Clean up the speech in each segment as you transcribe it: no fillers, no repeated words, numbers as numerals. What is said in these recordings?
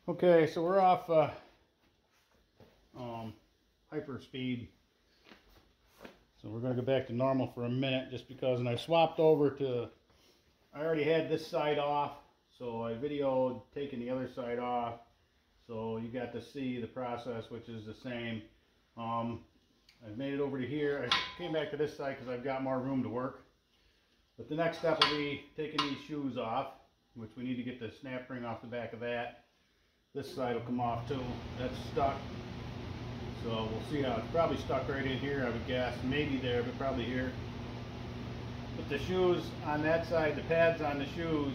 Okay, so we're off hyper speed. So we're going to go back to normal for a minute just because, and I swapped over to, I already had this side off, so I videoed taking the other side off. So you got to see the process, which is the same. I've made it over to here. I came back to this side because I've got more room to work. But the next step will be taking these shoes off, which we need to get the snap ring off the back of that. This side will come off too. That's stuck. So we'll see how it's probably stuck right in here, I would guess. Maybe there, but probably here. But the shoes on that side, the pads on the shoes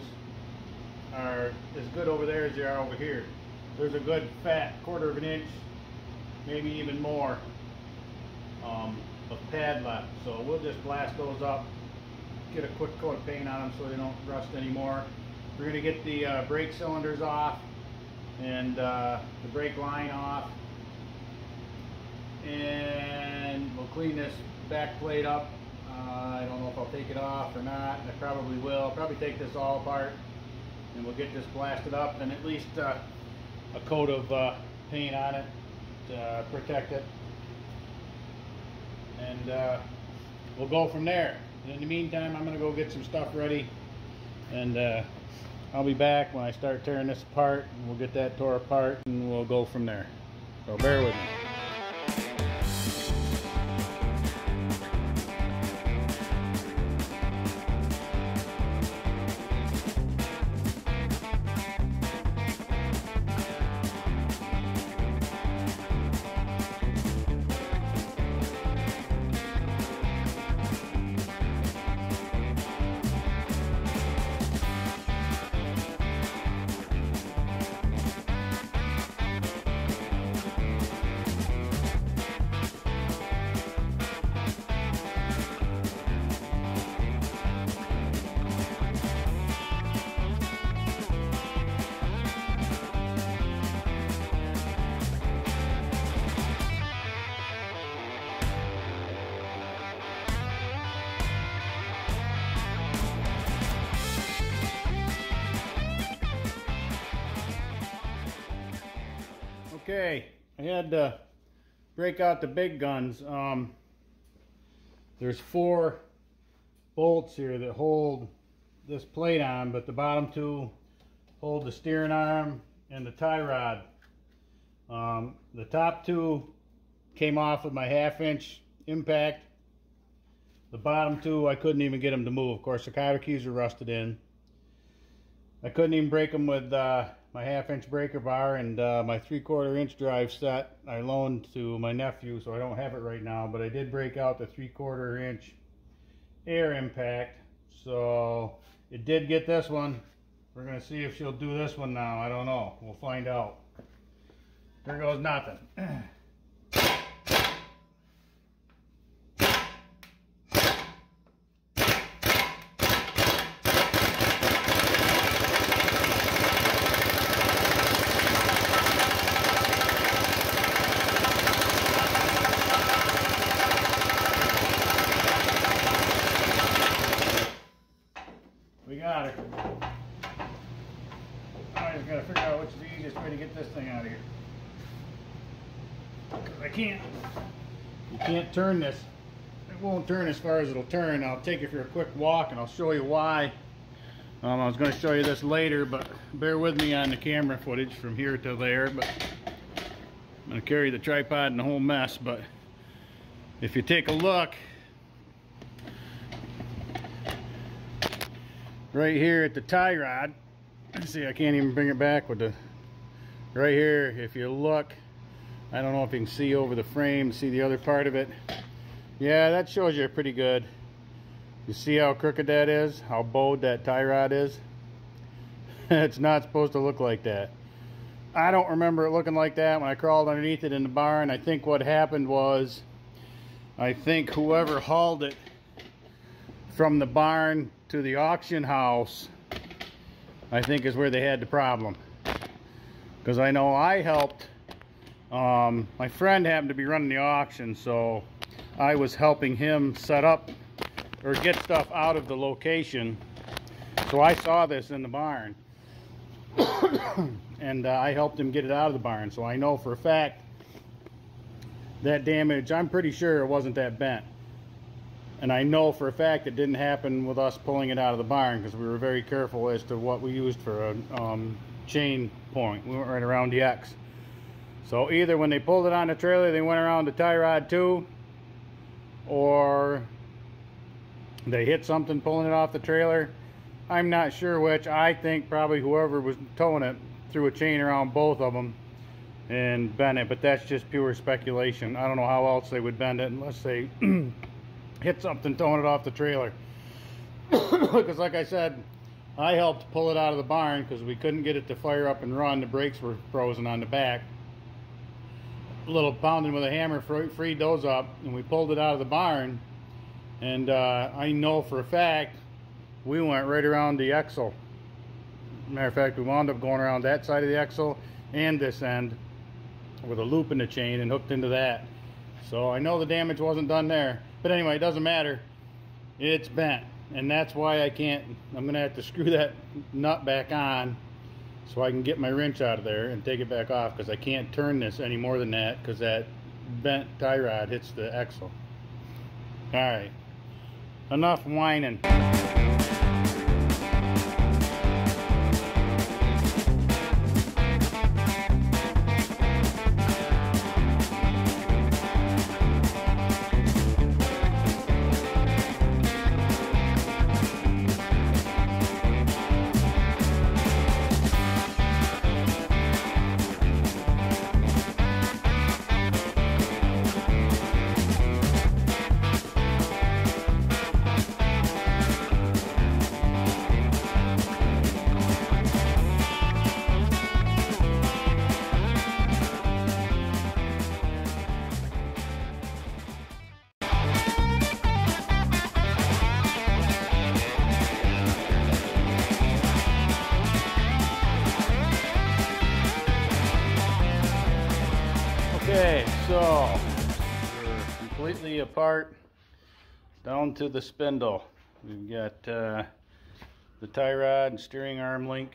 are as good over there as they are over here. There's a good fat 1/4 of an inch, maybe even more, of pad left. So we'll just blast those up, get a quick coat of paint on them so they don't rust anymore. We're going to get the brake cylinders off and the brake line off, and we'll clean this back plate up. I don't know if I'll take it off or not. I probably will. I'll probably take this all apart and we'll get this blasted up and at least a coat of paint on it to protect it, and we'll go from there. In the meantime, I'm going to go get some stuff ready, and I'll be back when I start tearing this apart, and we'll get that tore apart and we'll go from there. So bear with me. Okay, I had to break out the big guns. There's 4 bolts here that hold this plate on, but the bottom 2 hold the steering arm and the tie rod. The top 2 came off with my 1/2 inch impact. The bottom 2 I couldn't even get them to move. Of course, the cotter keys are rusted in. I couldn't even break them with my 1/2 inch breaker bar, and my 3/4 inch drive set I loaned to my nephew, so I don't have it right now, but I did break out the 3/4 inch air impact, so it did get this one. We're going to see if she'll do this one now. I don't know. We'll find out. There goes nothing. We got her. I just gotta figure out which is the easiest way to get this thing out of here. You can't turn this. It won't turn as far as it'll turn. I'll take it for a quick walk and I'll show you why. I was going to show you this later, but bear with me on the camera footage from here to there. But I'm going to carry the tripod and the whole mess. But if you take a look, right here at the tie rod, see, I can't even bring it back with the, right here, if you look, I don't know if you can see over the frame, see the other part of it. Yeah, that shows you pretty good. You see how crooked that is, how bowed that tie rod is? It's not supposed to look like that. I don't remember it looking like that when I crawled underneath it in the barn. I think what happened was, I think whoever hauled it from the barn to the auction house, I think is where they had the problem. Because I know I helped, my friend happened to be running the auction, so I was helping him set up or get stuff out of the location. So I saw this in the barn. And I helped him get it out of the barn, so I know for a fact that damage, I'm pretty sure it wasn't that bent. And I know for a fact it didn't happen with us pulling it out of the barn, because we were very careful as to what we used for a chain point. We went right around the X. So either when they pulled it on the trailer, they went around the tie rod too, or they hit something pulling it off the trailer. I'm not sure which. I think probably whoever was towing it threw a chain around both of them and bent it, but that's just pure speculation. I don't know how else they would bend it unless they hit something towing it off the trailer. Because like I said, I helped pull it out of the barn because we couldn't get it to fire up and run. The brakes were frozen on the back. A little pounding with a hammer freed those up, and we pulled it out of the barn. And I know for a fact we went right around the axle. Matter of fact, we wound up going around that side of the axle and this end with a loop in the chain and hooked into that. So I know the damage wasn't done there. But anyway, it doesn't matter. It's bent. And that's why I can't, I'm going to have to screw that nut back on so I can get my wrench out of there and take it back off, because I can't turn this any more than that because that bent tie rod hits the axle. Alright. Enough whining. Okay, so we're completely apart down to the spindle. We've got the tie rod and steering arm link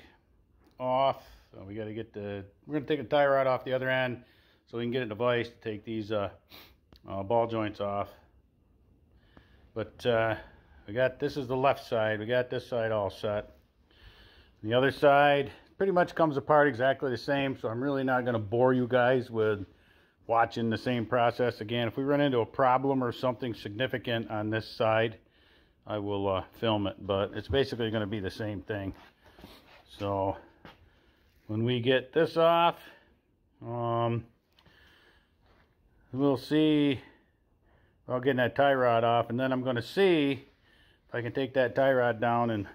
off. So we got to get we're going to take the tie rod off the other end so we can get a device to take these ball joints off. But we got, this is the left side. We got this side all set. The other side pretty much comes apart exactly the same, so I'm really not going to bore you guys with watching the same process again. If we run into a problem or something significant on this side, I will film it, but it's basically going to be the same thing. So when we get this off, we'll see about getting that tie rod off, and then I'm going to see if I can take that tie rod down and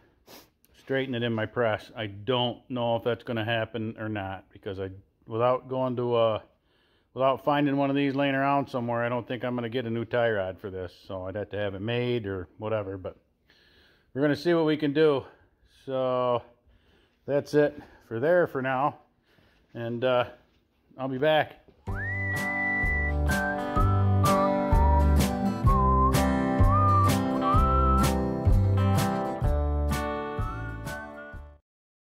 straighten it in my press. I don't know if that's going to happen or not, because without going to without finding one of these laying around somewhere, I don't think I'm going to get a new tie rod for this. So I'd have to have it made or whatever, but we're going to see what we can do. So that's it for there for now, and I'll be back.